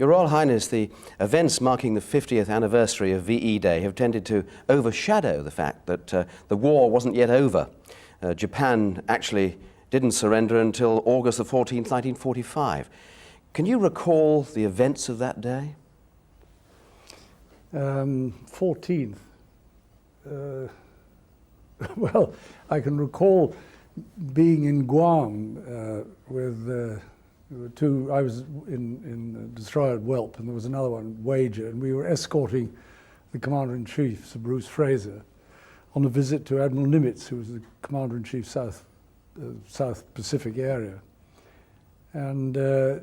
Your Royal Highness, the events marking the 50th anniversary of VE Day have tended to overshadow the fact that the war wasn't yet over. Japan actually didn't surrender until August the 14th, 1945. Can you recall the events of that day? 14th. Well, I can recall being in Guam with two. I was in a destroyer at Whelp, and there was another one, Wager, and we were escorting the Commander-in-Chief, Sir Bruce Fraser, on a visit to Admiral Nimitz, who was the Commander-in-Chief South Pacific area. And Sir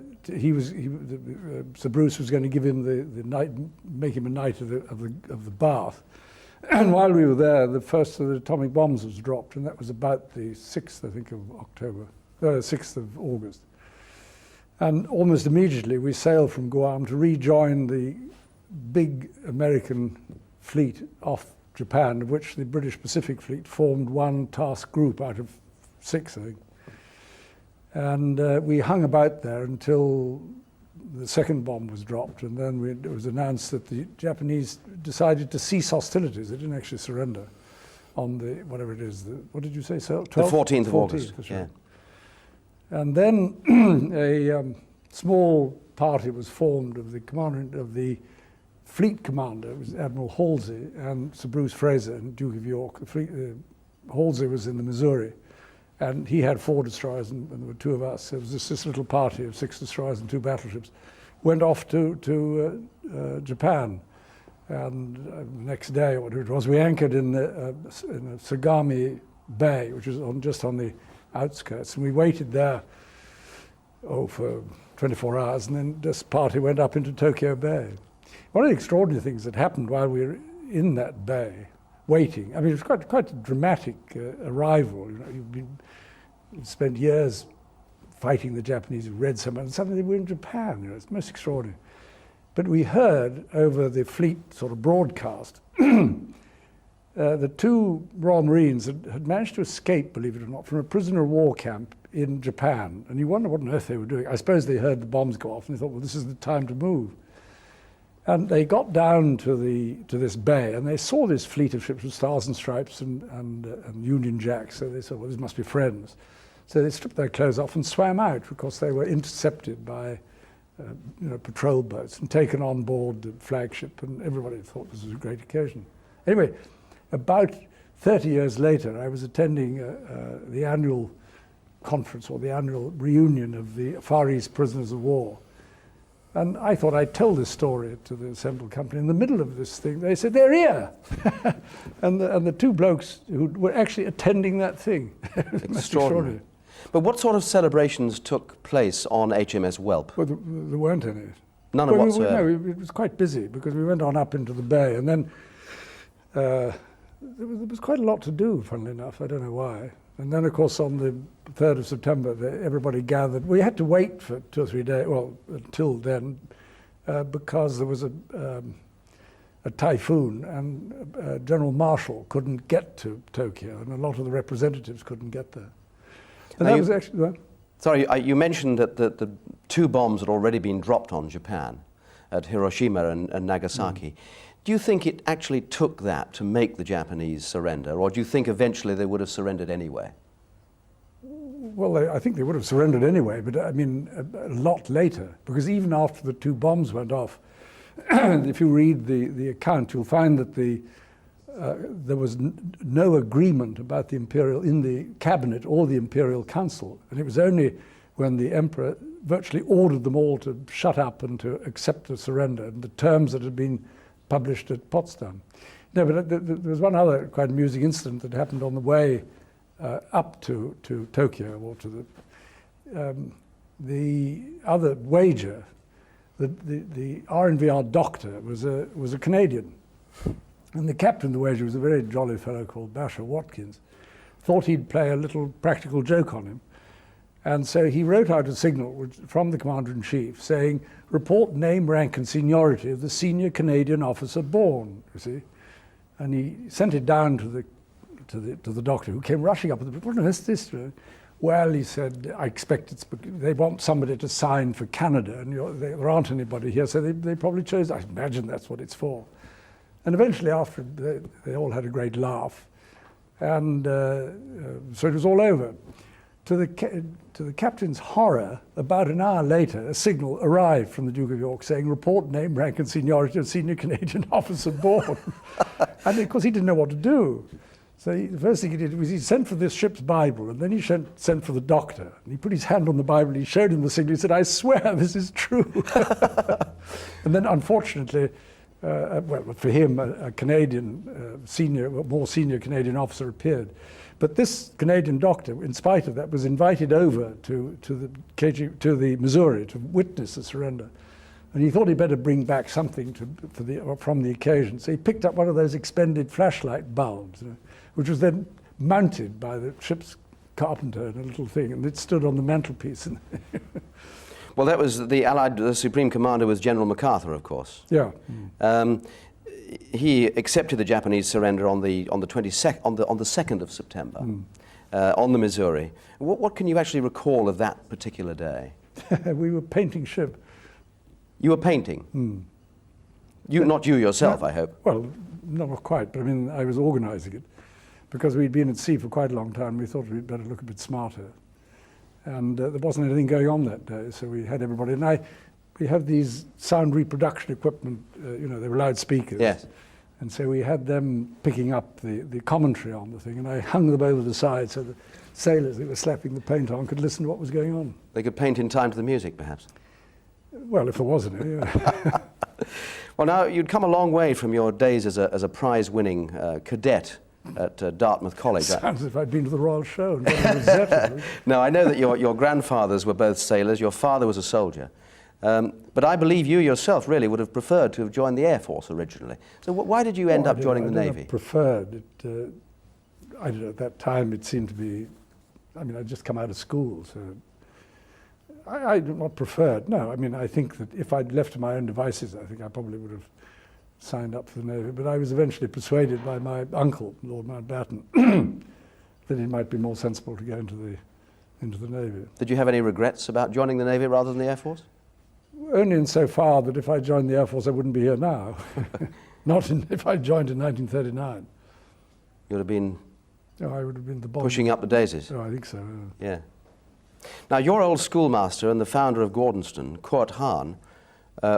Bruce was going to give him the night, make him a knight of the Bath. And while we were there, the first of the atomic bombs was dropped, and that was about the 6th, I think, of October, 6th of August. And almost immediately we sailed from Guam to rejoin the big American fleet off Japan, of which the British Pacific Fleet formed one task group out of 6, I think. And we hung about there until the second bomb was dropped, and then it was announced that the Japanese decided to cease hostilities. They didn't actually surrender on the, whatever it is, what did you say, so? The 14th of August, that's yeah. right. And then a small party was formed of the commander of the fleet commander, it was Admiral Halsey, and Sir Bruce Fraser and Duke of York. Halsey was in the Missouri, and he had 4 destroyers, and there were 2 of us. It was this little party of 6 destroyers and 2 battleships. Went off to Japan, and the next day, or whatever it was, we anchored in Sagami Bay, which was just on the outskirts, and we waited there for 24 hours, and then this party went up into Tokyo Bay. One of the extraordinary things that happened while we were in that bay, waiting, I mean, it was quite a dramatic arrival. You know, you'd spent years fighting the Japanese, you read so much, and suddenly we were in Japan. You know, it's most extraordinary. But we heard over the fleet sort of broadcast, the 2 Royal Marines had managed to escape, believe it or not, from a prisoner of war camp in Japan. And you wonder what on earth they were doing. I suppose they heard the bombs go off and they thought, well, this is the time to move. And they got down to this bay, and they saw this fleet of ships with stars and stripes and Union Jacks. So they thought, well, this must be friends. So they stripped their clothes off and swam out because they were intercepted by patrol boats and taken on board the flagship, and everybody thought this was a great occasion. Anyway, about 30 years later, I was attending the annual conference, or the annual reunion of the Far East prisoners of war. And I thought I'd tell this story to the assembled company. In the middle of this thing, they said, they're here! and the 2 blokes who were actually attending that thing. Extraordinary. But what sort of celebrations took place on HMS Whelp? Well, there weren't any. None whatsoever? No, it was quite busy because we went on up into the bay, and then there was quite a lot to do, funnily enough. I don't know why. And then, of course, on the 3rd of September, everybody gathered. We had to wait for 2 or 3 days, well, until then, because there was a typhoon, and General Marshall couldn't get to Tokyo, and a lot of the representatives couldn't get there. And that was actually... Well, sorry, you mentioned that the 2 bombs had already been dropped on Japan, at Hiroshima and Nagasaki. Do you think it actually took that to make the Japanese surrender, or do you think eventually they would have surrendered anyway? Well, I think they would have surrendered anyway, but I mean, a lot later, because even after the 2 bombs went off, if you read the account, you'll find that there was no agreement about the imperial, in the cabinet or the imperial council, and it was only when the emperor virtually ordered them all to shut up and to accept the surrender and the terms that had been published at Potsdam. No, but there was one other quite amusing incident that happened on the way up to Tokyo, or to the other Wager. The RNVR doctor was a Canadian, and the captain of the Wager was a very jolly fellow called Basher Watkins. Thought he'd play a little practical joke on him. And so he wrote out a signal from the Commander-in-Chief saying, report name, rank and seniority of the senior Canadian officer born, you see. And he sent it down to the doctor, who came rushing up with, what on earth is this? Well, he said, I expect they want somebody to sign for Canada, and there aren't anybody here, so they probably chose, I imagine that's what it's for. And eventually, after they all had a great laugh, and so it was all over. To the captain's horror, about an hour later, a signal arrived from the Duke of York saying, report name, rank and seniority of senior Canadian officer aboard. And of course, he didn't know what to do. So the first thing he did was he sent for this ship's Bible, and then he sent for the doctor. And he put his hand on the Bible, he showed him the signal, he said, I swear this is true. And then unfortunately, well, for him, a Canadian, more senior Canadian officer appeared. But this Canadian doctor, in spite of that, was invited over to the Missouri to witness the surrender. And he thought he'd better bring back something from the occasion. So he picked up one of those expended flashlight bulbs, which was then mounted by the ship's carpenter in a little thing, and it stood on the mantelpiece. Well, that was the Supreme Commander was General MacArthur, of course. Yeah. He accepted the Japanese surrender on the 2nd of September, on the Missouri. What can you actually recall of that particular day? We were painting ship. You were painting? Not you yourself, I hope. Well, not quite, but I mean, I was organising it. Because we'd been at sea for quite a long time, we thought we'd better look a bit smarter. And there wasn't anything going on that day, so we had everybody. And we have these sound reproduction equipment, they were loudspeakers. Yes. And so we had them picking up the commentary on the thing, and I hung them over the side so the sailors that were slapping the paint on could listen to what was going on. They could paint in time to the music, perhaps? Well, if there was any, yeah. Well, now, you'd come a long way from your days as a prize-winning cadet at Dartmouth College. Sounds as if I'd been to the Royal Show and got a Rosetta. No, I know that your grandfathers were both sailors, your father was a soldier. But I believe you yourself really would have preferred to have joined the Air Force originally. So why did you end up joining the Navy? Preferred. I don't know, at that time it seemed to be, I mean, I'd just come out of school, so I not preferred. No, I mean, I think that if I'd left to my own devices, I think I probably would have signed up for the Navy. But I was eventually persuaded by my uncle, Lord Mountbatten, that it might be more sensible to go into the Navy. Did you have any regrets about joining the Navy rather than the Air Force? Only insofar that if I joined the Air Force, I wouldn't be here now. Not if I joined in 1939. You would have been I would have been the bomb. Pushing up the daisies? Oh, I think so, yeah. Now, your old schoolmaster and the founder of Gordonston, Kurt Hahn,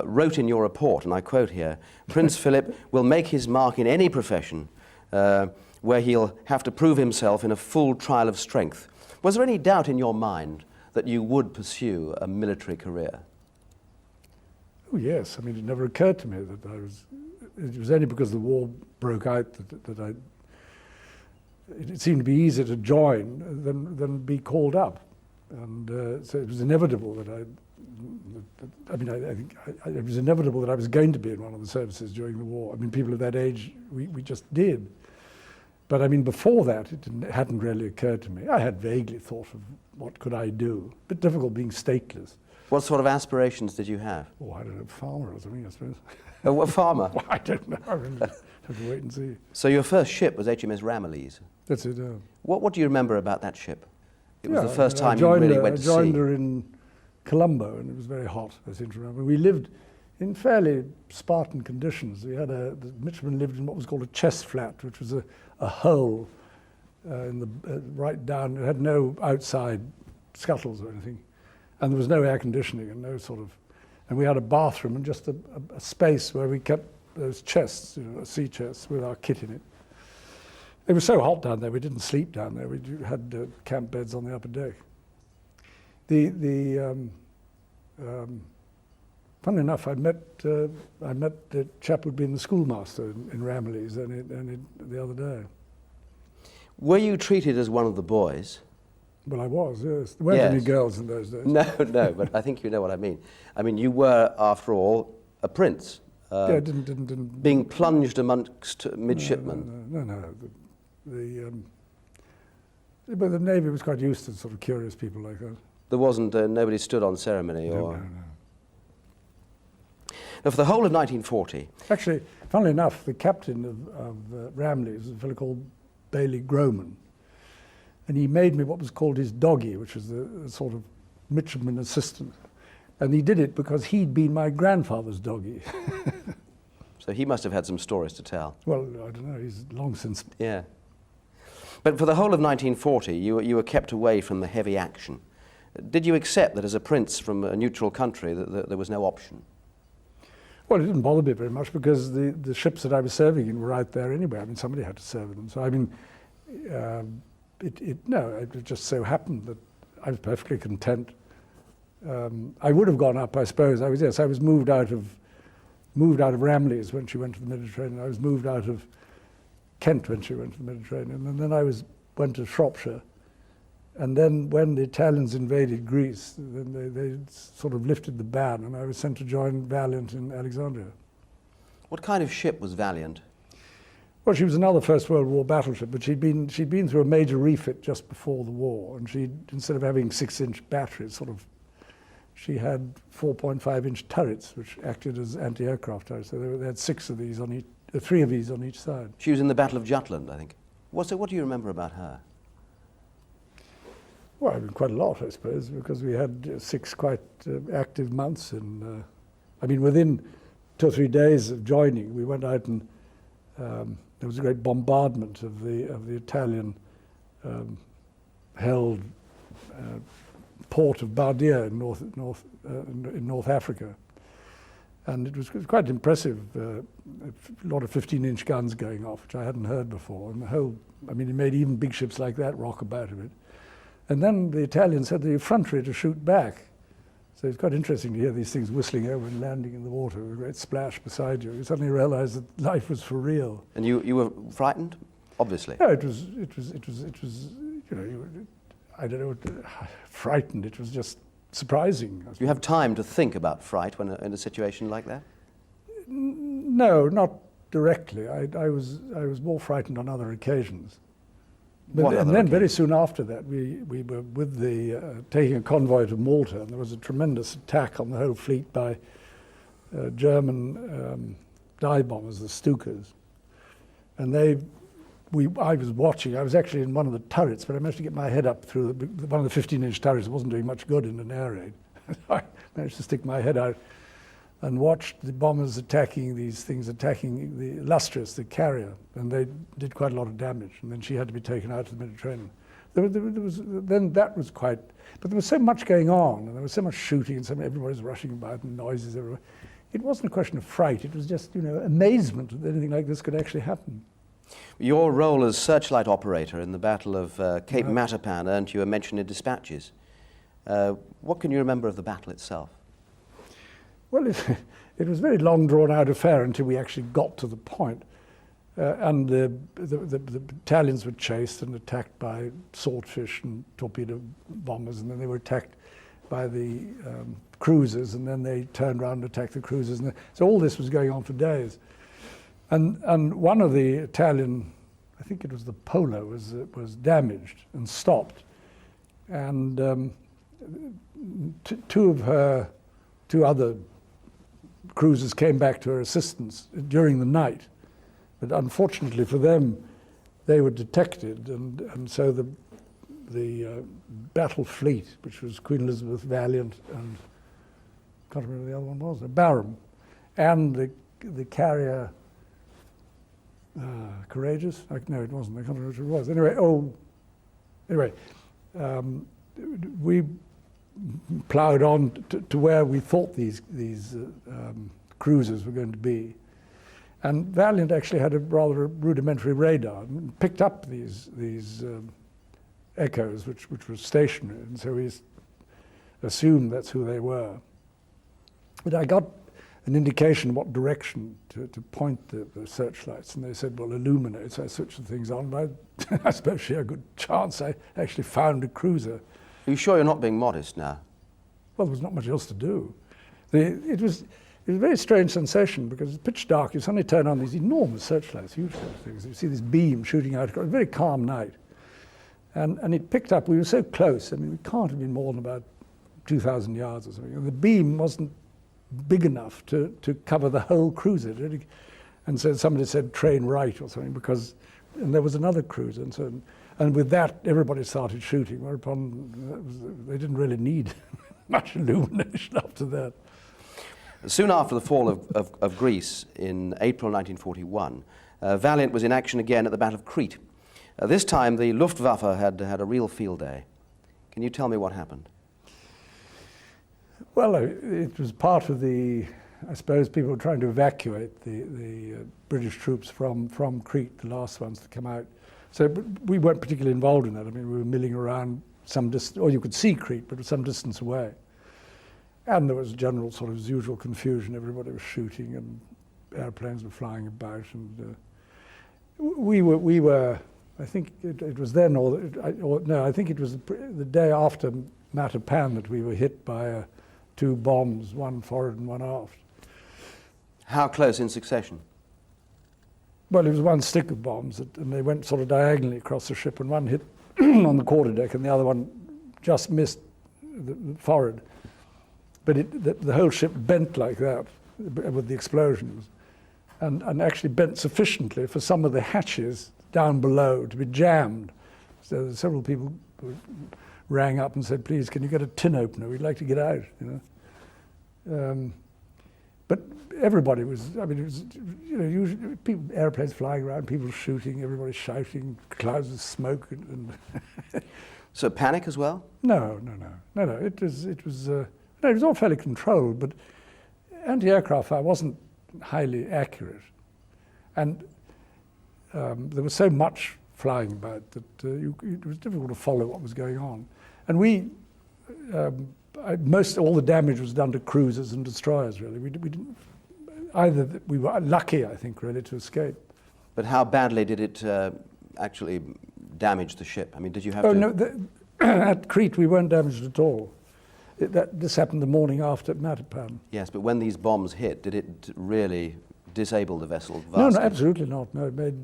wrote in your report, and I quote here, Prince Philip will make his mark in any profession where he'll have to prove himself in a full trial of strength. Was there any doubt in your mind that you would pursue a military career? Oh, yes. I mean, it never occurred to me that it was only because the war broke out that it seemed to be easier to join than be called up. And so it was inevitable that I think it was inevitable that I was going to be in one of the services during the war. I mean, people of that age, we just did. But I mean, before that, it hadn't really occurred to me. I had vaguely thought of what could I do. A bit difficult being stateless. What sort of aspirations did you have? Oh, I don't know, farmer or something, I suppose. A farmer? Well, I don't know. I really have to wait and see. So your first ship was HMS Ramillies. That's it. What do you remember about that ship? It was the first time you really went to sea. I joined her in Colombo, and it was very hot, I seem to remember. We lived in fairly Spartan conditions. We had the midshipmen lived in what was called a chest flat, which was a hole right down. It had no outside scuttles or anything. And there was no air conditioning and no and we had a bathroom and just a space where we kept those chests, sea chests with our kit in it. It was so hot down there, we didn't sleep down there. We had camp beds on the upper deck. Funnily enough, I met the chap who'd been the schoolmaster in Ramillies the other day. Were you treated as one of the boys? Well, I was, yes. There weren't any girls in those days. No, but I think you know what I mean. I mean, you were, after all, a prince. Yeah, didn't being plunged amongst midshipmen. No. But the Navy was quite used to sort of curious people like that. There wasn't, nobody stood on ceremony or... No. Now, for the whole of 1940... Actually, funnily enough, the captain of Ramillies was a fellow called Bailey Groman. and he made me what was called his doggy, which was a sort of midshipman assistant. And he did it because he'd been my grandfather's doggy. So he must have had some stories to tell. Well, I don't know, he's long since. Yeah. But for the whole of 1940, you were kept away from the heavy action. Did you accept that as a prince from a neutral country that there was no option? Well, it didn't bother me very much because the ships that I was serving in were right there anyway. I mean, somebody had to serve them. So, I mean, it just so happened that I was perfectly content. I would have gone up, I suppose. I was moved out of Ramley's when she went to the Mediterranean. I was moved out of Kent when she went to the Mediterranean. And then I went to Shropshire. And then when the Italians invaded Greece, then they sort of lifted the ban, and I was sent to join Valiant in Alexandria. What kind of ship was Valiant? Well, she was another First World War battleship, but she'd been through a major refit just before the war, and instead of having 6-inch batteries, she had 4.5-inch turrets, which acted as anti-aircraft turrets. So they had 3 of these on each side. She was in the Battle of Jutland, I think. What do you remember about her? Well, I mean, quite a lot, I suppose, because we had 6 quite active months. And within 2 or 3 days of joining, we went out and there was a great bombardment of the Italian held port of Bardia in North Africa, and it was quite impressive. A lot of 15-inch guns going off, which I hadn't heard before, and it made even big ships like that rock about a bit. And then the Italians had the effrontery to shoot back. So it's quite interesting to hear these things whistling over and landing in the water with a great splash beside you. You suddenly realize that life was for real. And you were frightened, obviously? No, it was, I don't know, frightened. It was just surprising. Do you have time to think about fright when in a situation like that? No, not directly. I was more frightened on other occasions. And then very soon after that, we were with taking a convoy to Malta, and there was a tremendous attack on the whole fleet by German dive bombers, the Stukas. And I was watching. I was actually in one of the turrets, but I managed to get my head up through one of the 15-inch turrets. It wasn't doing much good in an air raid. I managed to stick my head out and watched the bombers attacking the Illustrious, the carrier, and they did quite a lot of damage. And then she had to be taken out to the Mediterranean. But there was so much going on, and there was so much shooting, and everybody was rushing about, and noises everywhere. It wasn't a question of fright. It was just, amazement that anything like this could actually happen. Your role as searchlight operator in the Battle of Cape Matapan earned you a mention in dispatches. What can you remember of the battle itself? Well, it was a very long drawn-out affair until we actually got to the point. And the battalions were chased and attacked by swordfish and torpedo bombers, and then they were attacked by the cruisers, and then they turned around and attacked the cruisers. And so all this was going on for days. And one of the Italian, I think it was the Polo, was damaged and stopped. And two other cruisers came back to her assistance during the night. But unfortunately for them, they were detected, and so the battle fleet, which was Queen Elizabeth, Valiant, and I can't remember the other one was, Barham, and the carrier Courageous? No, it wasn't. I can't remember which it was. We ploughed on to where we thought these cruisers were going to be. And Valiant actually had a rather rudimentary radar and picked up these echoes, which were stationary, and so we assumed that's who they were. But I got an indication what direction to point the searchlights, and they said, well, illuminate. So I switched the things on, but I suppose she had a good chance. I actually found a cruiser. Are you sure you're not being modest now? Well, there was not much else to do. It was a very strange sensation, because it's pitch dark. You suddenly turn on these enormous searchlights, huge things. You see this beam shooting out. It was a very calm night. And it picked up. We were so close. I mean, we can't have been more than about 2,000 yards or something. And the beam wasn't big enough to cover the whole cruiser. And so somebody said train right or something, and there was another cruiser. And And with that, everybody started shooting, whereupon they didn't really need much illumination after that. Soon after the fall of Greece in April 1941, Valiant was in action again at the Battle of Crete. This time the Luftwaffe had a real field day. Can you tell me what happened? Well, it was part of the, I suppose people were trying to evacuate the British troops from Crete, the last ones to come out. So we weren't particularly involved in that. I mean, we were milling around some distance, or you could see Crete, but it was some distance away. And there was general sort of usual confusion. Everybody was shooting and airplanes were flying about. And we were, I think it was then, I think it was the day after Matapan that we were hit by 2 bombs, one forward and one aft. How close in succession? Well, it was one stick of bombs, and they went sort of diagonally across the ship, and one hit on the quarterdeck, and the other one just missed the forward. But the whole ship bent like that with the explosions, and actually bent sufficiently for some of the hatches down below to be jammed. So several people rang up and said, "Please, can you get a tin opener? We'd like to get out." You know. But everybody was, I mean, it was, you know, usually people, airplanes flying around, people shooting, everybody shouting, clouds of smoke. And So panic as well? No. It was all fairly controlled, but anti-aircraft fire wasn't highly accurate. And there was so much flying about that it was difficult to follow what was going on. And all the damage was done to cruisers and destroyers, really. We didn't, we were lucky, I think, really, to escape. But how badly did it actually damage the ship? I mean, did you have to... No, at Crete we weren't damaged at all. This happened the morning after Matapan. Yes, but when these bombs hit, did it really disable the vessel vastly? No, absolutely not. No, it made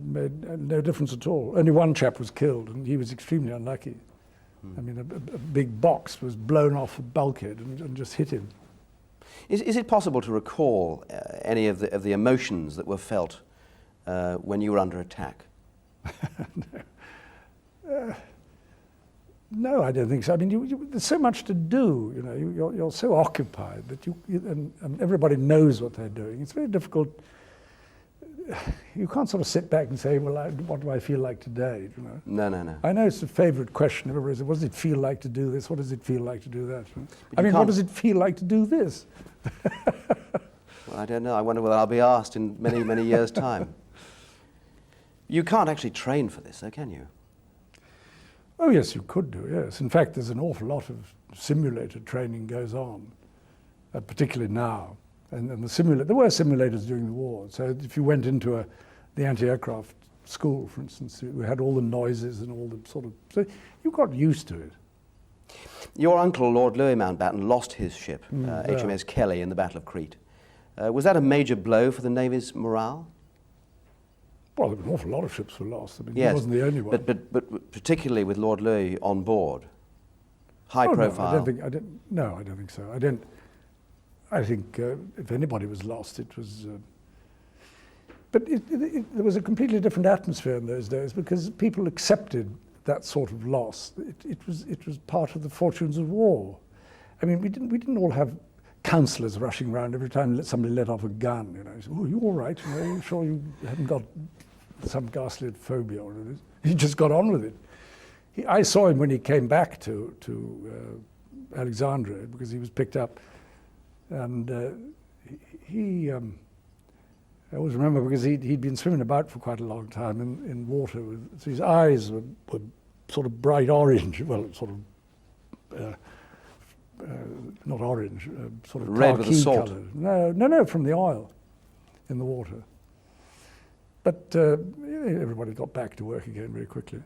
no difference at all. Only one chap was killed, and he was extremely unlucky. I mean, a big box was blown off a bulkhead and just hit him. Is it possible to recall any of the emotions that were felt when you were under attack? No, I don't think so. I mean, there's so much to do. You know, you're so occupied that and everybody knows what they're doing. It's very difficult. You can't sort of sit back and say, well, what do I feel like today? You know? No. I know it's a favourite question of everybody. What does it feel like to do this? What does it feel like to do that? I mean, what does it feel like to do this? Well, I don't know. I wonder whether I'll be asked in many, many years' time. You can't actually train for this, though, can you? Oh, yes, you could do, yes. In fact, there's an awful lot of simulator training goes on, particularly now. And there were simulators during the war. So if you went into the anti-aircraft school, for instance, we had all the noises and all the sort of... So you got used to it. Your uncle, Lord Louis Mountbatten, lost his ship, HMS Kelly, in the Battle of Crete. Was that a major blow for the Navy's morale? Well, an awful lot of ships were lost. I mean, yes, he wasn't the only one. But particularly with Lord Louis on board, high profile. No, I don't think so. I think if anybody was lost, it was... But there was a completely different atmosphere in those days because people accepted that sort of loss. It was part of the fortunes of war. I mean, we didn't all have counsellors rushing around every time somebody let off a gun. You know, said, "Oh, you all right? You know, are you sure you haven't got some ghastly phobia or whatever it is?" He just got on with it. I saw him when he came back to Alexandria because he was picked up, and I always remember because he'd been swimming about for quite a long time in water, so his eyes were sort of bright orange, well, sort of not orange, sort of red with the salt. Colour. No, from the oil in the water. But everybody got back to work again very quickly.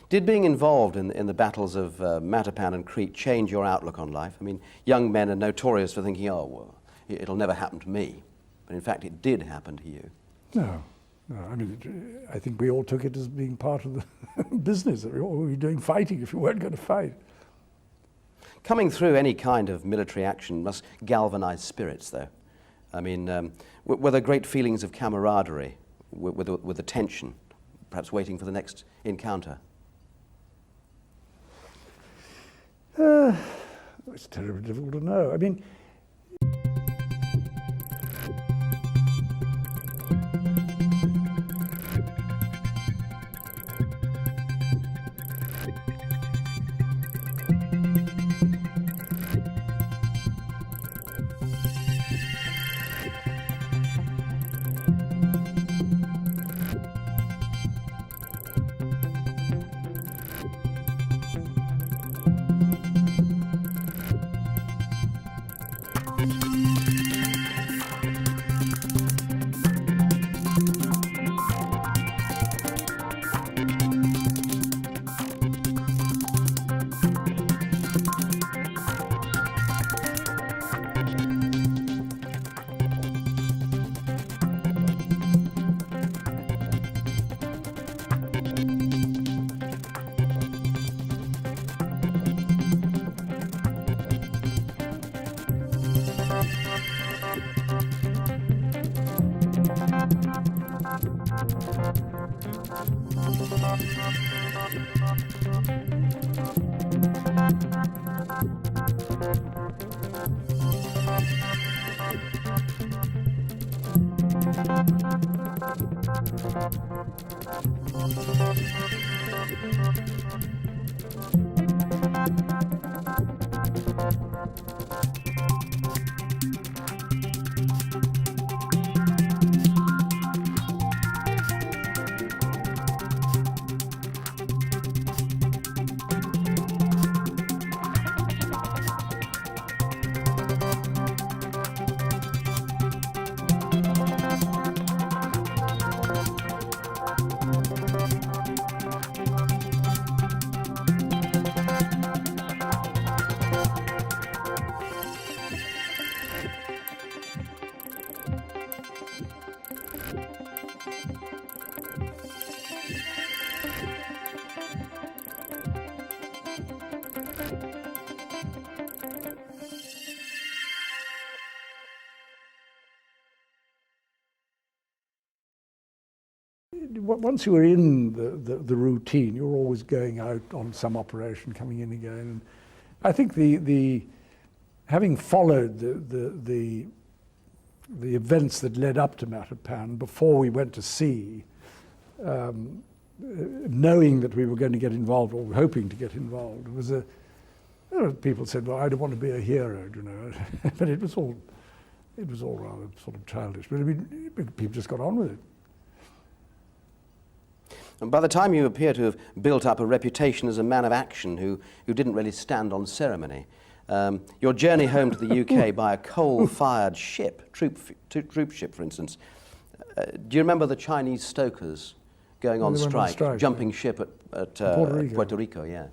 Did being involved in the battles of Matapan and Crete change your outlook on life? I mean, young men are notorious for thinking, oh, well, it'll never happen to me. But in fact, it did happen to you. No. I mean, I think we all took it as being part of the business. What were you doing fighting if you weren't going to fight? Coming through any kind of military action must galvanize spirits, though. I mean, were there great feelings of camaraderie with the tension, perhaps waiting for the next encounter? It's terribly difficult to know. I mean, once you were in the routine, you were always going out on some operation, coming in again. And I think the having followed the events that led up to Matapan before we went to sea, knowing that we were going to get involved or hoping to get involved, was people said, "Well, I don't want to be a hero," you know, but it was all rather sort of childish. But I mean, people just got on with it. And by the time you appear to have built up a reputation as a man of action who didn't really stand on ceremony, your journey home to the UK by a coal-fired ship, troop ship, for instance, do you remember the Chinese stokers going on strike, jumping ship at Puerto Rico? Yeah.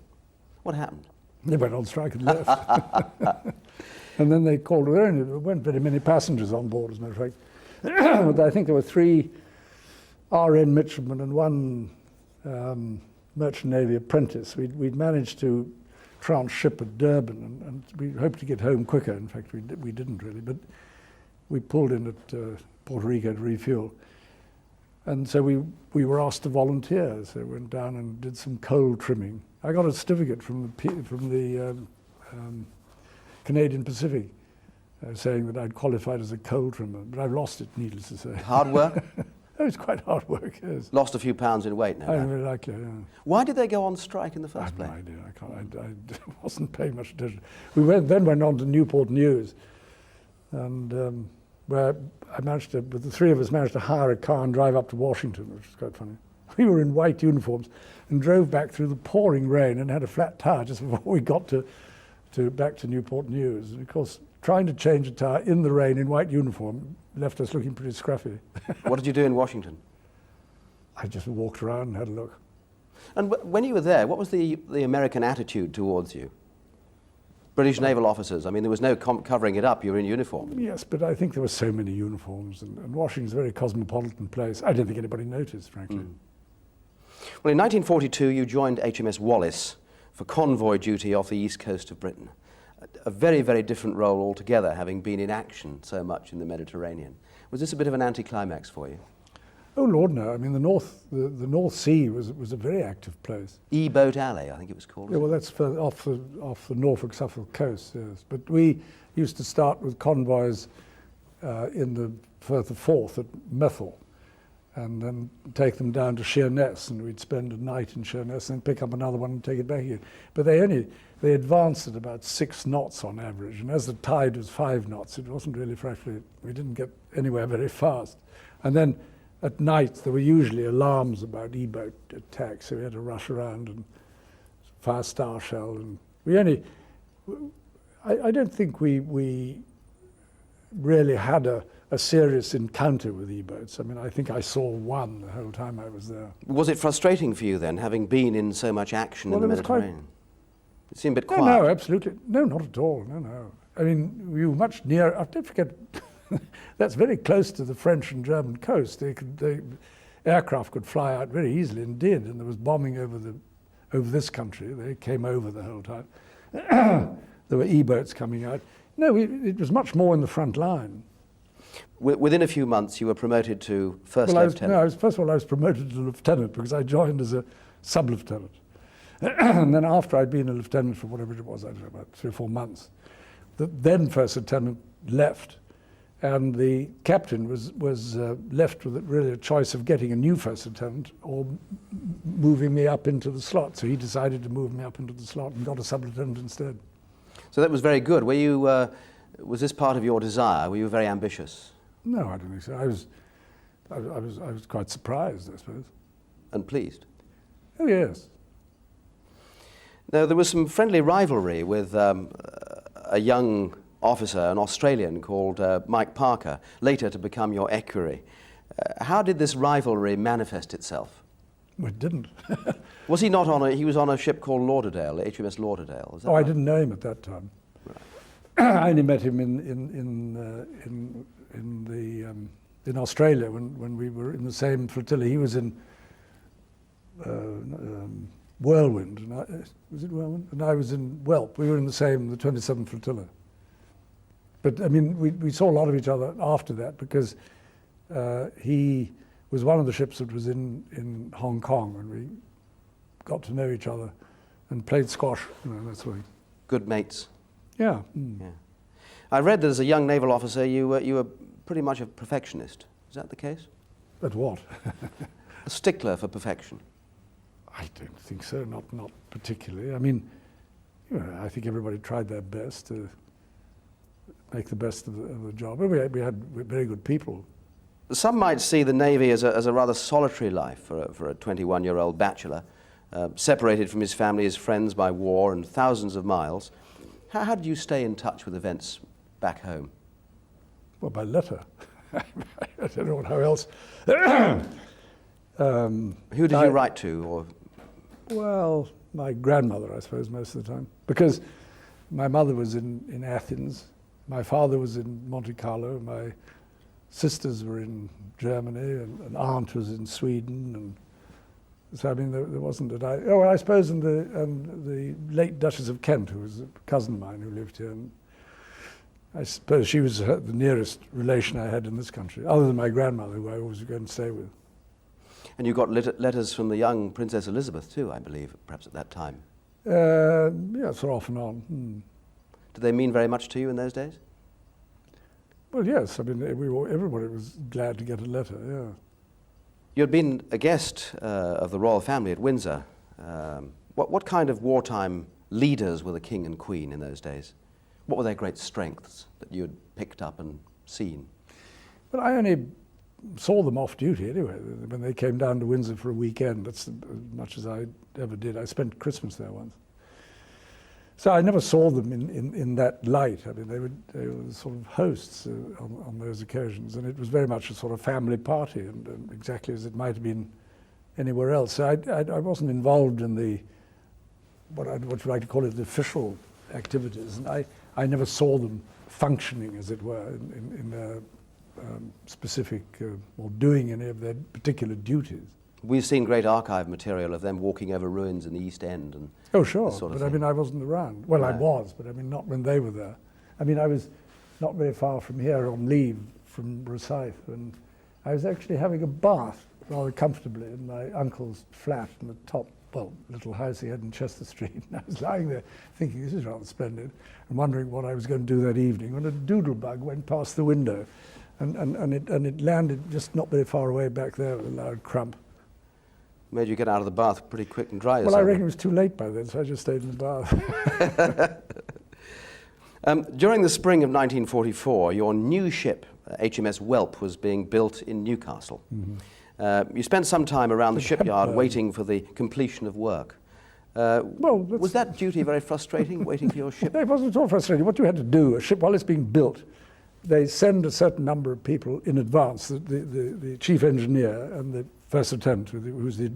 What happened? They went on strike and left. And then they called, there weren't very many passengers on board, as a matter of fact. I think there were 3 RN midshipmen and 1 merchant navy apprentice. We'd managed to transship at Durban, and we hoped to get home quicker. In fact, we didn't really, but we pulled in at Puerto Rico to refuel. And so we were asked to volunteer, so we went down and did some coal trimming. I got a certificate from the Canadian Pacific saying that I'd qualified as a coal trimmer, but I've lost it, needless to say. Hard work? It was quite hard work, yes. Lost a few pounds in weight now. I really like it, yeah. Why did they go on strike in the first place? I have no idea. I wasn't paying much attention. We then went on to Newport News, and where the 3 of us managed to hire a car and drive up to Washington, which was quite funny. We were in white uniforms and drove back through the pouring rain and had a flat tire just before we got back to Newport News. And of course, trying to change a tire in the rain in white uniform left us looking pretty scruffy. What did you do in Washington? I just walked around and had a look. And when you were there, what was the American attitude towards you? British naval officers, I mean, there was no covering it up, you were in uniform. Yes, but I think there were so many uniforms, and Washington's a very cosmopolitan place. I don't think anybody noticed, frankly. Well, in 1942, you joined HMS Wallis for convoy duty off the east coast of Britain. A very, very different role altogether, having been in action so much in the Mediterranean. Was this a bit of an anticlimax for you? Oh Lord, no! I mean, the North Sea was a very active place. E-Boat Alley, I think it was called. Yeah, well, that's off the Norfolk-Suffolk coast, yes. But we used to start with convoys in the Firth of Forth at Methil, and then take them down to Sheerness, and we'd spend a night in Sheerness, and then pick up another one and take it back again. But they advanced at about 6 knots on average, and as the tide was 5 knots, it wasn't really we didn't get anywhere very fast. And then at night there were usually alarms about E-boat attacks, so we had to rush around and fire star shell, and I don't think we really had a serious encounter with E-boats. I mean, I think I saw one the whole time I was there. Was it frustrating for you then, having been in so much action in the Mediterranean? It seemed a bit quiet. No, absolutely. No, not at all. No. I mean, we were much nearer. Don't forget, that's very close to the French and German coast. Aircraft could fly out very easily, and did. And there was bombing over this country. They came over the whole time. There were E-boats coming out. No, it was much more in the front line. Within a few months, you were promoted to first lieutenant. First of all, I was promoted to lieutenant because I joined as a sub-lieutenant. And then after I'd been a lieutenant for whatever it was, I don't know, about 3 or 4 months, the then first lieutenant left, and the captain was left with really a choice of getting a new first lieutenant or moving me up into the slot. So he decided to move me up into the slot and got a sub-lieutenant instead. So that was very good. Were you? Was this part of your desire? Were you very ambitious? No, I don't think so. I was quite surprised, I suppose. And pleased? Oh, yes. Now, there was some friendly rivalry with a young officer, an Australian called Mike Parker, later to become your equerry. How did this rivalry manifest itself? Well, it didn't. Was he not on he was on a ship called Lauderdale, HMS Lauderdale? Is that right? I didn't know him at that time. Right. I only met him in Australia when we were in the same flotilla. He was in Whirlwind, and was it Whirlwind? And I was in Whelp. We were in the 27th flotilla. But I mean, we saw a lot of each other after that because he was one of the ships that was in Hong Kong, and we got to know each other and played squash. That sort of. Good mates. Yeah. Yeah. I read that as a young naval officer, you were pretty much a perfectionist. Is that the case? At what? A stickler for perfection. I don't think so. Not particularly. I mean, I think everybody tried their best to make the best of the job. We had very good people. Some might see the Navy as a rather solitary life for a 21-year-old bachelor, separated from his family, his friends by war and thousands of miles. How did you stay in touch with events back home? Well, by letter. I don't know how else. Who did you write to? Or? Well, my grandmother, I suppose, most of the time. Because my mother was in Athens, my father was in Monte Carlo, my sisters were in Germany, and an aunt was in Sweden, and so I mean there wasn't I suppose in the late Duchess of Kent, who was a cousin of mine who lived here, and I suppose she was the nearest relation I had in this country, other than my grandmother, who I always go and stay with. And you got letters from the young Princess Elizabeth too, I believe, perhaps at that time. Yeah, sort of off and on. Did they mean very much to you in those days? Well, yes. I mean, everybody was glad to get a letter. Yeah. You had been a guest of the royal family at Windsor. What kind of wartime leaders were the King and Queen in those days? What were their great strengths that you had picked up and seen? Well, I only saw them off duty anyway. When they came down to Windsor for a weekend, that's as much as I ever did. I spent Christmas there once. So I never saw them in that light. I mean, they were sort of hosts on those occasions, and it was very much a sort of family party, and exactly as it might have been anywhere else. So I wasn't involved in the what you like to call it, the official activities, and I never saw them functioning, as it were, in their specific or doing any of their particular duties. We've seen great archive material of them walking over ruins in the East End and oh, sure, sort of but thing. I mean, I wasn't around. Well, no. I was, but I mean, not when they were there. I mean, I was not very far from here on leave from Rosyth, and I was actually having a bath rather comfortably in my uncle's flat in the top, well, little house he had in Chester Street. And I was lying there thinking, this is rather splendid, and wondering what I was going to do that evening, when a doodlebug went past the window, and it landed just not very far away back there with a loud crump. Made you get out of the bath pretty quick and dry yourself. Well, I reckon it was too late by then, so I just stayed in the bath. During the spring of 1944, your new ship, HMS Whelp, was being built in Newcastle. You spent some time around the shipyard waiting for the completion of work. Was that duty very frustrating, waiting for your ship? No, it wasn't at all frustrating. What you had to do, a ship, while it's being built, they send a certain number of people in advance, the chief engineer and the first lieutenant, who's the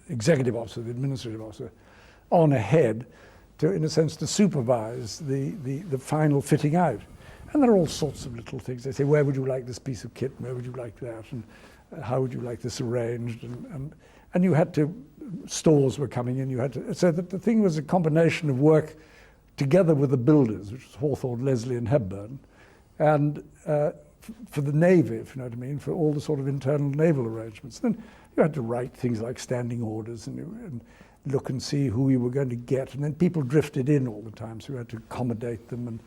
executive officer, the administrative officer, on ahead to, in a sense, to supervise the final fitting out. And there are all sorts of little things. They say, where would you like this piece of kit? Where would you like that? And how would you like this arranged? And you had to, stores were coming in, you had to, so that the thing was a combination of work together with the builders, which was Hawthorne, Leslie and Hepburn, and for the Navy, if you know what I mean, for all the sort of internal naval arrangements. Then you had to write things like standing orders and look and see who you were going to get. And then people drifted in all the time, so you had to accommodate them. And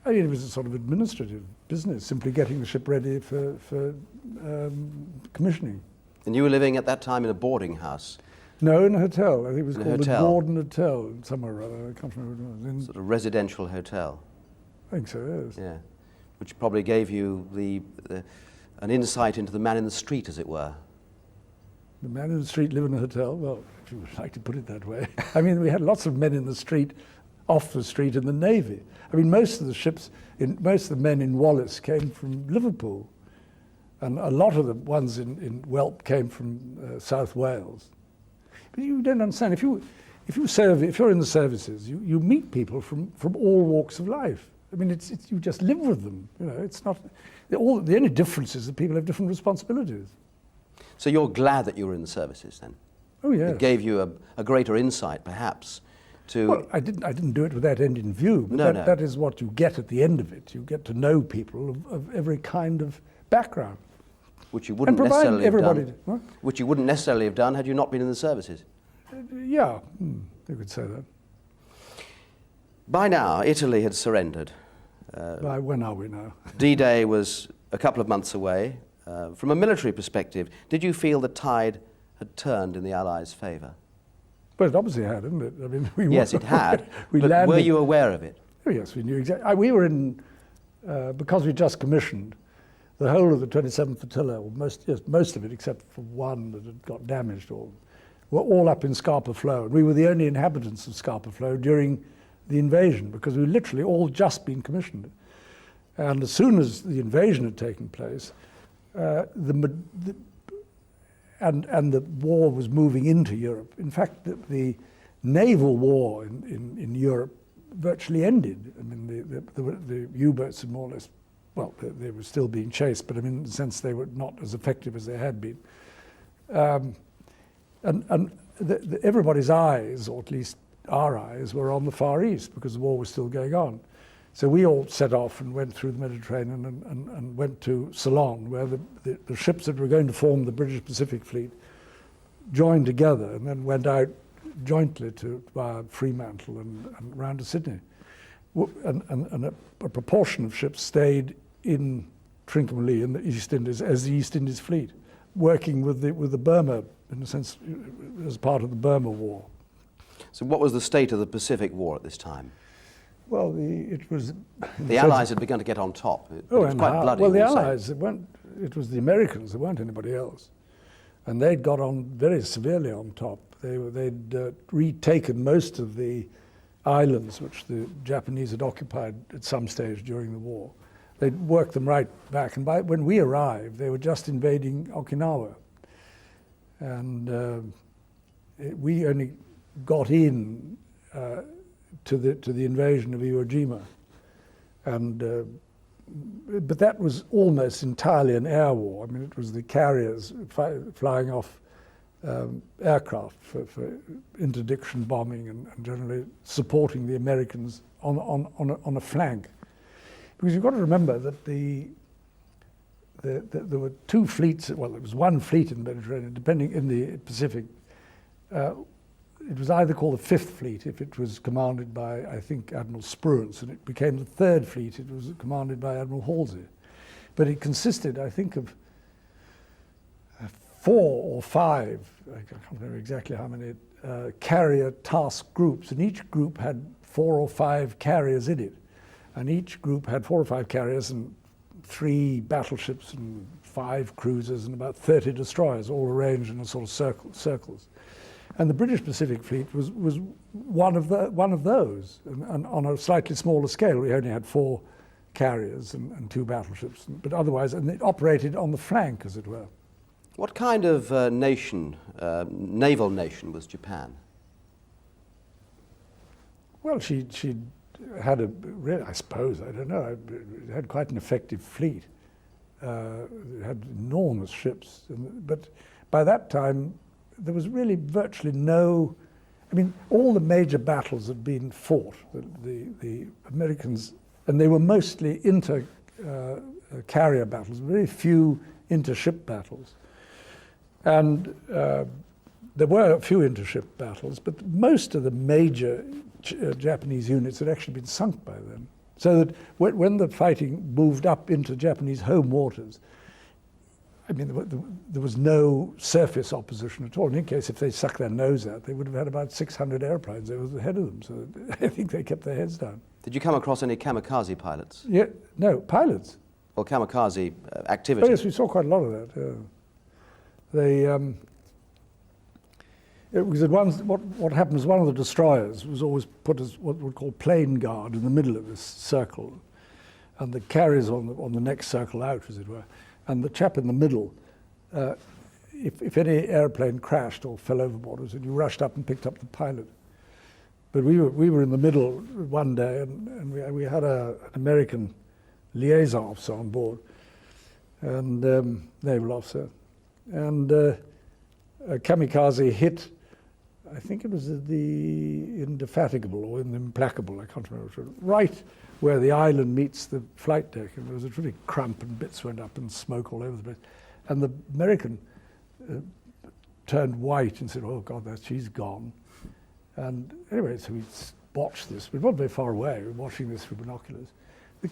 I mean, it was a sort of administrative business, simply getting the ship ready for commissioning. And you were living at that time in a boarding house? No, in a hotel. I think it was called the Gordon Hotel, somewhere or other. I can't remember what it was. Sort of residential hotel? I think so, yes. Yeah. Which probably gave you an insight into the man in the street, as it were. The man in the street live in a hotel? Well, if you would like to put it that way. I mean, we had lots of men in the street, off the street in the Navy. I mean, most of the ships, most of the men in Wallace came from Liverpool. And a lot of the ones in Whelp came from South Wales. But you don't understand, if you're in the services, you meet people from all walks of life. I mean, you just live with them. You know, it's not. The only difference is that people have different responsibilities. So you're glad that you were in the services then? Oh yeah. It gave you a greater insight, perhaps, to. Well, I didn't do it with that end in view. But that is what you get at the end of it. You get to know people of every kind of background. Which you wouldn't necessarily have done. What? Which you wouldn't necessarily have done had you not been in the services. Yeah, you could say that. By now, Italy had surrendered. By when are we now? D-Day was a couple of months away. From a military perspective, did you feel the tide had turned in the Allies' favour? Well, it obviously had, hadn't it? I mean, yes, it had. But landed. Were you aware of it? Oh, yes, we knew exactly. We were in, because we just commissioned, the whole of the 27th Flotilla, or most of it, except for one that had got damaged, were all up in Scapa Flow. And we were the only inhabitants of Scapa Flow during the invasion, because we literally all just been commissioned. And as soon as the invasion had taken place, and the war was moving into Europe. In fact, the naval war in Europe virtually ended. I mean, the U-boats had more or less, well, they were still being chased, but I mean, in the sense they were not as effective as they had been. Everybody's eyes, or at least our eyes, were on the Far East because the war was still going on. So we all set off and went through the Mediterranean and went to Ceylon, where the ships that were going to form the British Pacific Fleet joined together and then went out jointly via Fremantle and round to Sydney. And a proportion of ships stayed in Trincomalee in the East Indies as the East Indies Fleet, working with the Burma, in a sense, as part of the Burma War. So what was the state of the Pacific War at this time? Well, it was... The Allies had begun to get on top. It was quite bloody. Well, the Allies, it was the Americans, there weren't anybody else. And they'd got on very severely on top. They'd retaken most of the islands which the Japanese had occupied at some stage during the war. They'd worked them right back. And when we arrived, they were just invading Okinawa. And we only got in to the invasion of Iwo Jima, but that was almost entirely an air war. I mean, it was the carriers flying off aircraft for interdiction bombing and generally supporting the Americans on a flank. Because you've got to remember that there were two fleets. Well, there was one fleet in the Mediterranean, depending in the Pacific. It was either called the Fifth Fleet if it was commanded by, I think, Admiral Spruance, and it became the Third Fleet. It was commanded by Admiral Halsey. But it consisted, I think, of 4 or 5, I can't remember exactly how many, carrier task groups, and each group had 4 or 5 carriers in it. And each group had 4 or 5 carriers and 3 battleships and 5 cruisers and about 30 destroyers, all arranged in a sort of circles. And the British Pacific Fleet was one of those, and on a slightly smaller scale. We only had 4 carriers and 2 battleships, but otherwise, and it operated on the flank, as it were. What kind of nation, naval nation, was Japan? Well, she had I suppose, I don't know, it had quite an effective fleet. It had enormous ships, but by that time, there was really virtually no, I mean, all the major battles had been fought. The Americans, and they were mostly inter-carrier battles, very few inter-ship battles. And there were a few inter-ship battles, but most of the major Japanese units had actually been sunk by then. So that when the fighting moved up into Japanese home waters, I mean, there was no surface opposition at all. In any case, if they sucked their nose out, they would have had about 600 airplanes over ahead of them. So I think they kept their heads down. Did you come across any kamikaze pilots? Yeah, no, pilots. Or kamikaze activity? Oh yes, we saw quite a lot of that. What happened was one of the destroyers was always put as what we call plane guard in the middle of this circle, and the carriers on the next circle out, as it were. And the chap in the middle, if any airplane crashed or fell overboard, you rushed up and picked up the pilot. But we were in the middle one day, and we had an American liaison officer on board, and naval officer, and a kamikaze hit. I think it was the Indefatigable or in the Implacable, I can't remember, right where the island meets the flight deck, and there was a really crump and bits went up and smoke all over the place. And the American turned white and said, "Oh God, she's gone." And anyway, so we watched this. We weren't very far away. We were watching this through binoculars. The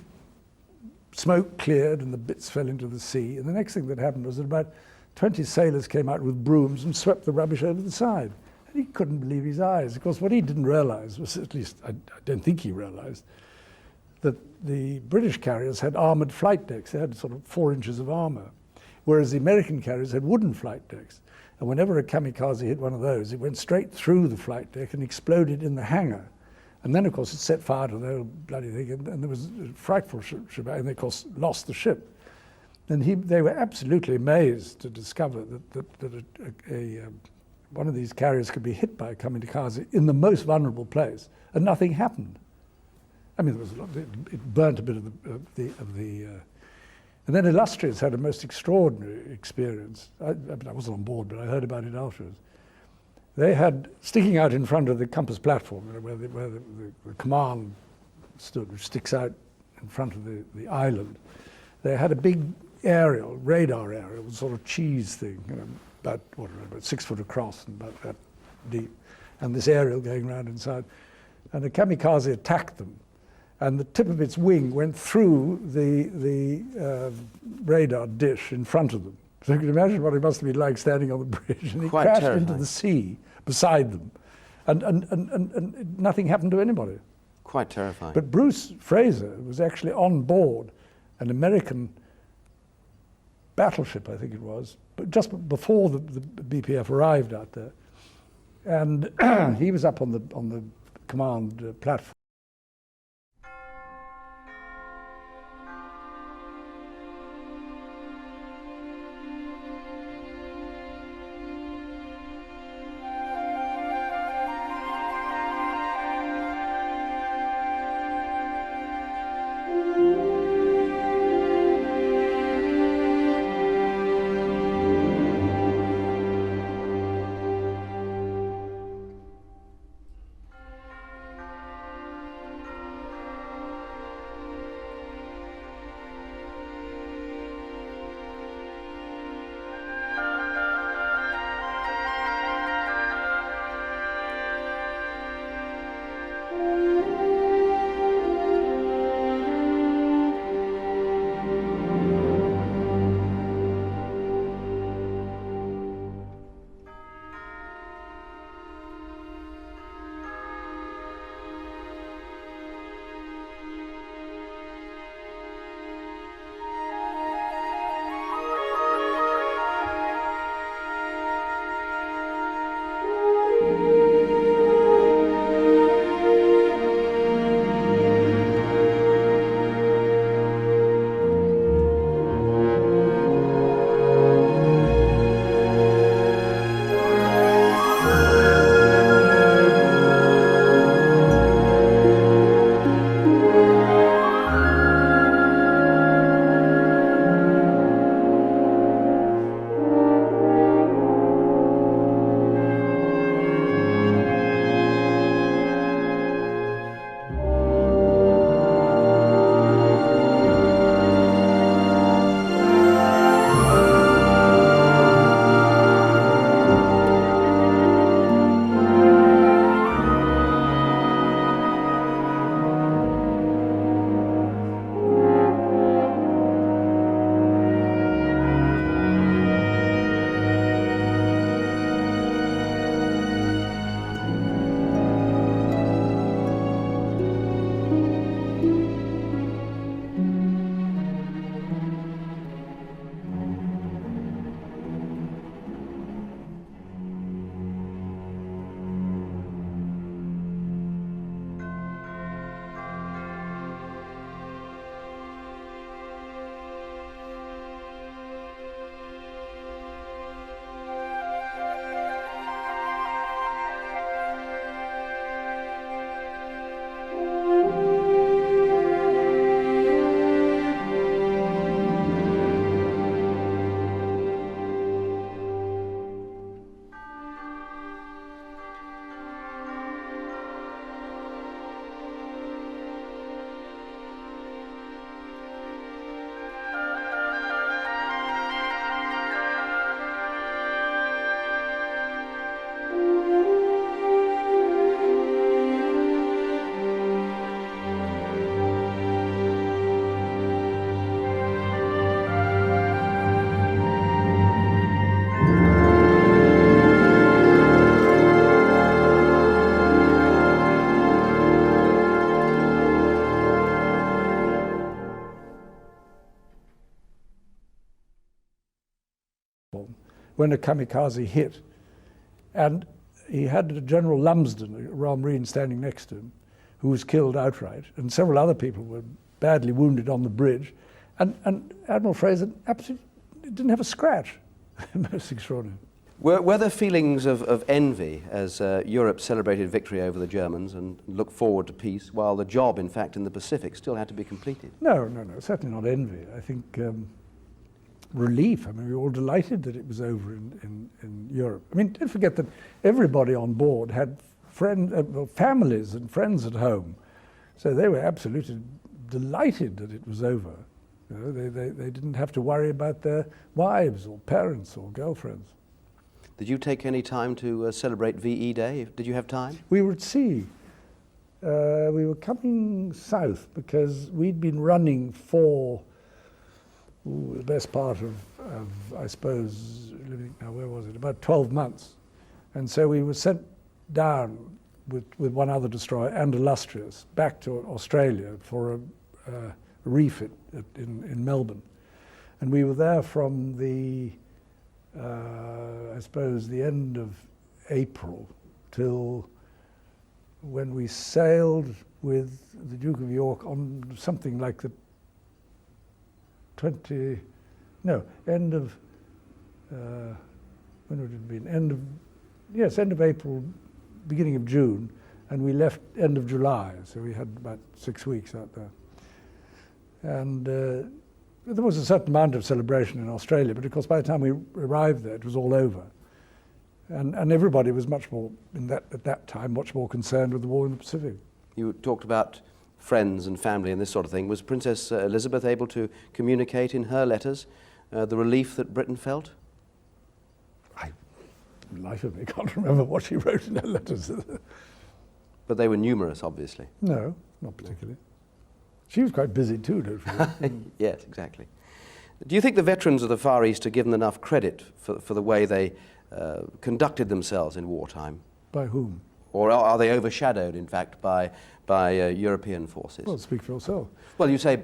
smoke cleared and the bits fell into the sea. And the next thing that happened was that about 20 sailors came out with brooms and swept the rubbish over the side. And he couldn't believe his eyes. Of course, what he didn't realize was, at least I don't think he realized, that the British carriers had armored flight decks. They had sort of 4 inches of armor, whereas the American carriers had wooden flight decks. And whenever a kamikaze hit one of those, it went straight through the flight deck and exploded in the hangar. And then, of course, it set fire to the whole bloody thing, and there was a frightful shebang, and they, of course, lost the ship. And they were absolutely amazed to discover that one of these carriers could be hit by a kamikaze in the most vulnerable place, and nothing happened. I mean, there was a lot, it burnt a bit of the and then Illustrious had a most extraordinary experience. I wasn't on board, but I heard about it afterwards. They had, sticking out in front of the compass platform, where the command stood, which sticks out in front of the island, they had a big radar aerial, sort of cheese thing, about 6 foot across and about that deep, and this aerial going around inside. And a kamikaze attacked them, and the tip of its wing went through the radar dish in front of them. So you can imagine what it must have been like standing on the bridge, and it Quite crashed terrifying. into the sea beside them, and nothing happened to anybody. Quite terrifying. But Bruce Fraser was actually on board an American battleship, I think it was, but just before the BPF arrived out there, and he was up on the command platform. when a kamikaze hit. And he had General Lumsden, a Royal Marine, standing next to him, who was killed outright, and several other people were badly wounded on the bridge. And Admiral Fraser absolutely didn't have a scratch. Most extraordinary. Were there feelings of envy as Europe celebrated victory over the Germans and looked forward to peace, while the job, in fact, in the Pacific still had to be completed? No, certainly not envy. I think relief. I mean, we were all delighted that it was over in Europe. I mean, don't forget that everybody on board had families and friends at home, so they were absolutely delighted that it was over. You know, they didn't have to worry about their wives or parents or girlfriends. Did you take any time to celebrate VE Day? Did you have time? We were at sea. We were coming south because we'd been running for the best part of I suppose, where was it? About 12 months. And so we were sent down with one other destroyer and Illustrious back to Australia for a refit in Melbourne. And we were there from the I suppose the end of April till when we sailed with the Duke of York on something like the end of when would it have been? End of April, beginning of June, and we left end of July, so we had about 6 weeks out there. And there was a certain amount of celebration in Australia, but of course by the time we arrived there, it was all over. And everybody was much more, at that time, much more concerned with the war in the Pacific. You talked about friends and family and this sort of thing. Was Princess Elizabeth able to communicate in her letters the relief that Britain felt? Life of me, can't remember what she wrote in her letters. But they were numerous, obviously. No, not particularly. She was quite busy too, don't you forget. Yes, exactly. Do you think the veterans of the Far East are given enough credit for the way they conducted themselves in wartime? By whom? Or are they overshadowed, in fact, by European forces? Well, speak for yourself. Well, you say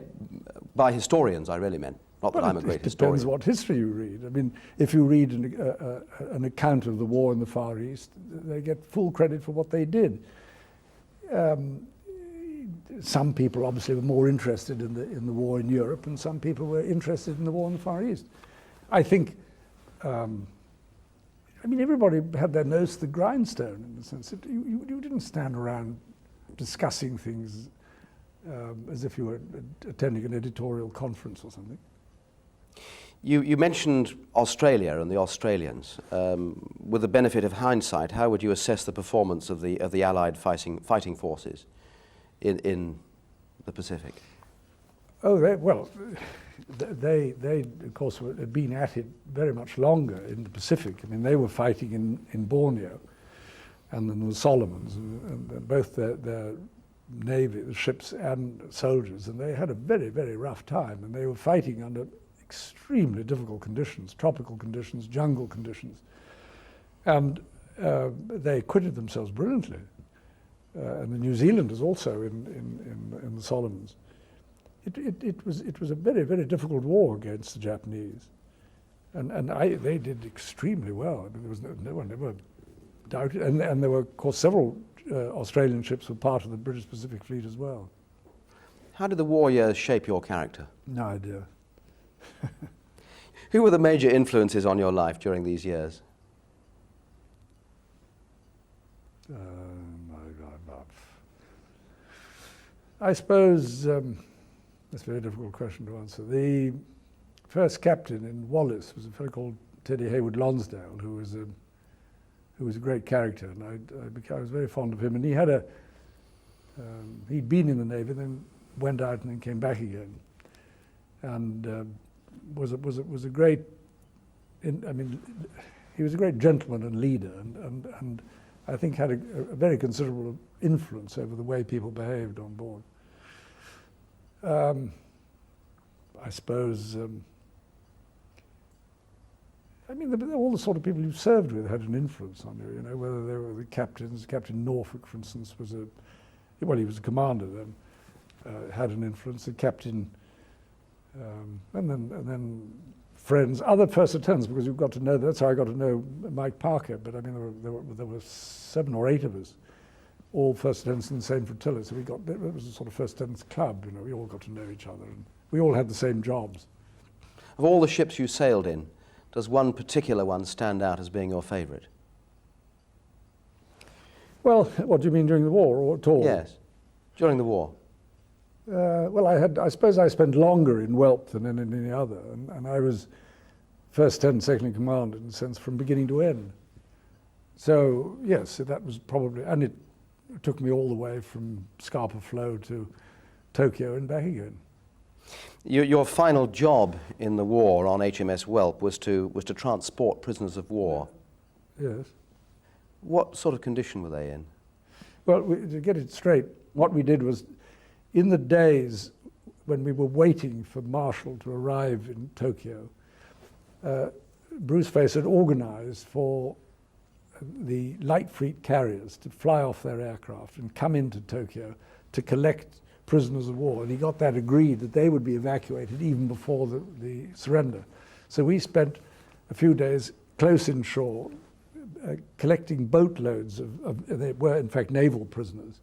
by historians, I really meant. Not that I'm a great historian. It depends what history you read. I mean, if you read an account of the war in the Far East, they get full credit for what they did. Some people obviously were more interested in the war in Europe, and some people were interested in the war in the Far East. I think, I mean, everybody had their nose to the grindstone in the sense that you didn't stand around discussing things as if you were attending an editorial conference or something. You mentioned Australia and the Australians. With the benefit of hindsight, how would you assess the performance of the Allied fighting forces in the Pacific? Oh, they of course had been at it very much longer in the Pacific. I mean, they were fighting in Borneo and in the Solomons, and both their navy, the ships and soldiers, and they had a very, very rough time, and they were fighting under extremely difficult conditions, tropical conditions, jungle conditions, and they acquitted themselves brilliantly. And the New Zealanders also in the Solomons. It was a very, very difficult war against the Japanese, and they did extremely well. I mean, there was no one ever doubted, and there were of course several Australian ships were part of the British Pacific Fleet as well. How did the war years shape your character? No idea. Who were the major influences on your life during these years? I suppose that's a very difficult question to answer. The first captain in Wallis was a fellow called Teddy Hayward Lonsdale, who was a great character, and I was very fond of him. And he had he'd been in the Navy, then went out and then came back again, and was a great. I mean, he was a great gentleman and leader, and I think had a very considerable influence over the way people behaved on board. I suppose, I mean, all the sort of people you served with had an influence on you, you know, whether they were the captains. Captain Norfolk, for instance, he was a commander then, had an influence. The captain, and then friends, other first lieutenants, because you've got to know, that's how I got to know Mike Parker, but I mean, there were 7 or 8 of us, all first lieutenants in the same flotilla, so it was a sort of first lieutenants club, you know, we all got to know each other, and we all had the same jobs. Of all the ships you sailed in, does one particular one stand out as being your favourite? Well, what do you mean during the war, or at all? Yes, during the war. Well, I suppose I spent longer in Whelp than in any other, and I was first lieutenant, second in command, in a sense, from beginning to end. So, yes, that was probably, and it took me all the way from Scapa Flow to Tokyo and back again. Your final job in the war on HMS Whelp was to transport prisoners of war. Yes. What sort of condition were they in? Well, to get it straight, what we did was, in the days when we were waiting for Marshall to arrive in Tokyo, Bruce Face had organized for the light fleet carriers to fly off their aircraft and come into Tokyo to collect prisoners of war. And he got that agreed that they would be evacuated even before the surrender. So we spent a few days close inshore collecting boatloads they were in fact naval prisoners,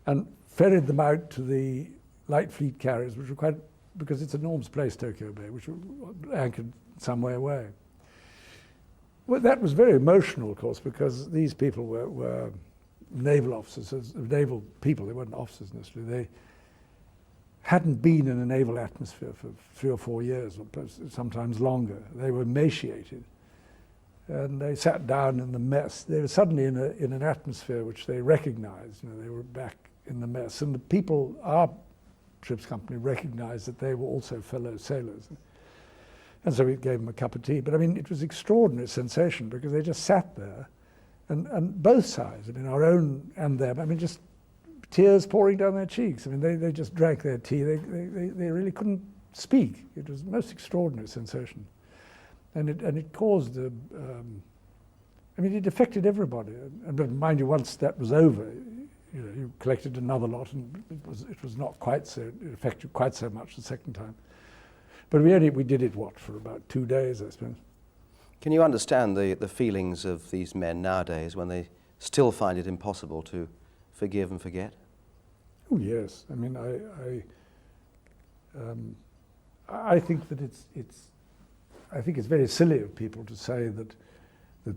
and ferried them out to the light fleet carriers, which were quite, because it's an enormous place, Tokyo Bay, which were anchored some way away. Well, that was very emotional, of course, because these people were naval officers, naval people, they weren't officers necessarily. They hadn't been in a naval atmosphere for 3 or 4 years, or sometimes longer. They were emaciated. And they sat down in the mess. They were suddenly in an atmosphere which they recognized. You know, they were back in the mess. And the people, our ship's company, recognized that they were also fellow sailors. And so we gave them a cup of tea. But I mean, it was an extraordinary sensation because they just sat there, and both sides, I mean, our own and them, I mean, just tears pouring down their cheeks. I mean, they just drank their tea. They really couldn't speak. It was the most extraordinary sensation. And it caused I mean, it affected everybody. But mind you, once that was over, you know, you collected another lot, and it was not quite so, it affected quite so much the second time. But we did it, for about 2 days, I suppose. Can you understand the feelings of these men nowadays when they still find it impossible to forgive and forget? Oh yes, I mean, I think that I think it's very silly of people to say that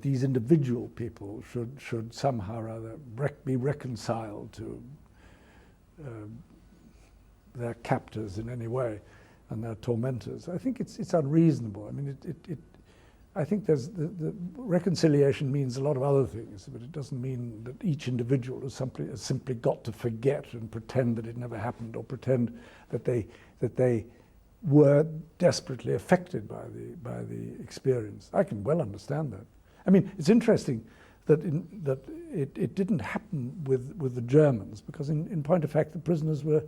these individual people should somehow or other be reconciled to their captors in any way and their tormentors. I think it's unreasonable. I mean, I think the reconciliation means a lot of other things, but it doesn't mean that each individual has simply got to forget and pretend that it never happened, or pretend that they were desperately affected by the experience. I can well understand that. I mean, it's interesting that it didn't happen with the Germans, because in point of fact the prisoners were,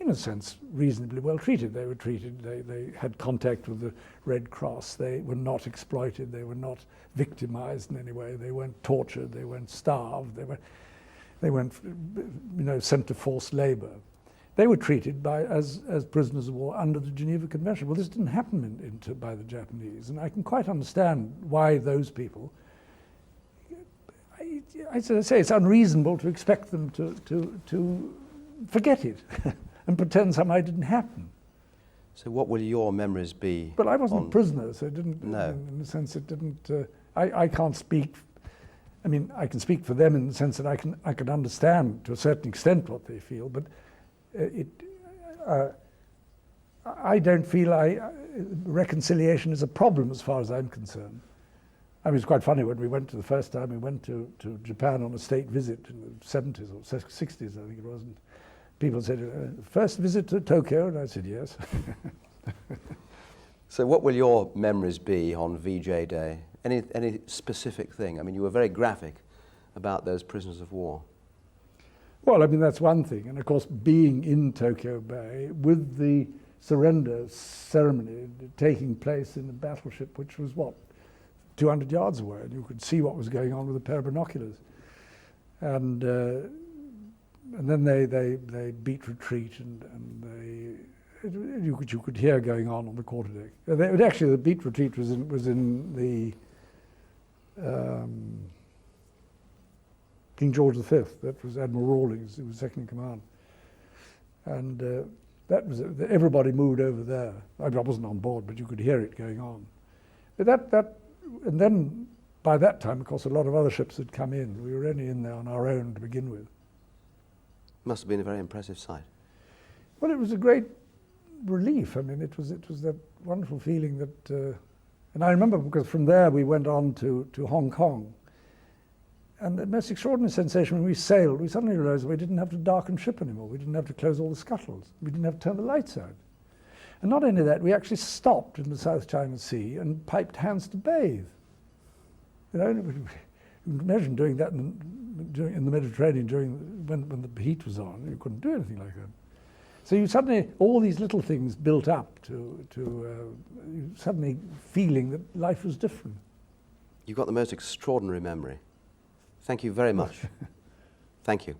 in a sense, reasonably well treated. They were treated, they had contact with the Red Cross, they were not exploited, they were not victimized in any way, they weren't tortured, they weren't starved, they weren't sent to forced labor. They were treated as prisoners of war under the Geneva Convention. Well, this didn't happen by the Japanese, and I can quite understand why those people, I say it's unreasonable to expect them to forget it and pretend somehow it didn't happen. So what will your memories be? But I wasn't a prisoner, so it didn't, no. In the sense it didn't, I can't speak, I mean, I can speak for them in the sense that I can understand to a certain extent what they feel, but I don't feel reconciliation is a problem as far as I'm concerned. I mean, it's quite funny, when we went the first time, we went to Japan on a state visit in the 70s or 60s, I think it was, and people said, first visit to Tokyo, and I said, yes. So what will your memories be on VJ Day? Any specific thing? I mean, you were very graphic about those prisoners of war. Well, I mean, that's one thing. And of course, being in Tokyo Bay with the surrender ceremony taking place in a battleship which was, 200 yards away, and you could see what was going on with a pair of binoculars. And then they beat retreat, and they you could hear going on the quarterdeck. Actually, the beat retreat was in the King George V. That was Admiral Rawlings, who was second in command, and that was everybody moved over there. I wasn't on board, but you could hear it going on. But and then by that time, of course, a lot of other ships had come in. We were only in there on our own to begin with. Must have been a very impressive sight. Well, it was a great relief. I mean, it was that wonderful feeling that, and I remember because from there we went on to Hong Kong. And the most extraordinary sensation when we sailed, we suddenly realized we didn't have to darken ship anymore. We didn't have to close all the scuttles. We didn't have to turn the lights out. And not only that, we actually stopped in the South China Sea and piped hands to bathe. You know, imagine doing that in the Mediterranean when the heat was on. You couldn't do anything like that. So you suddenly, all these little things built up to you suddenly feeling that life was different. You've got the most extraordinary memory. Thank you very much. Thank you.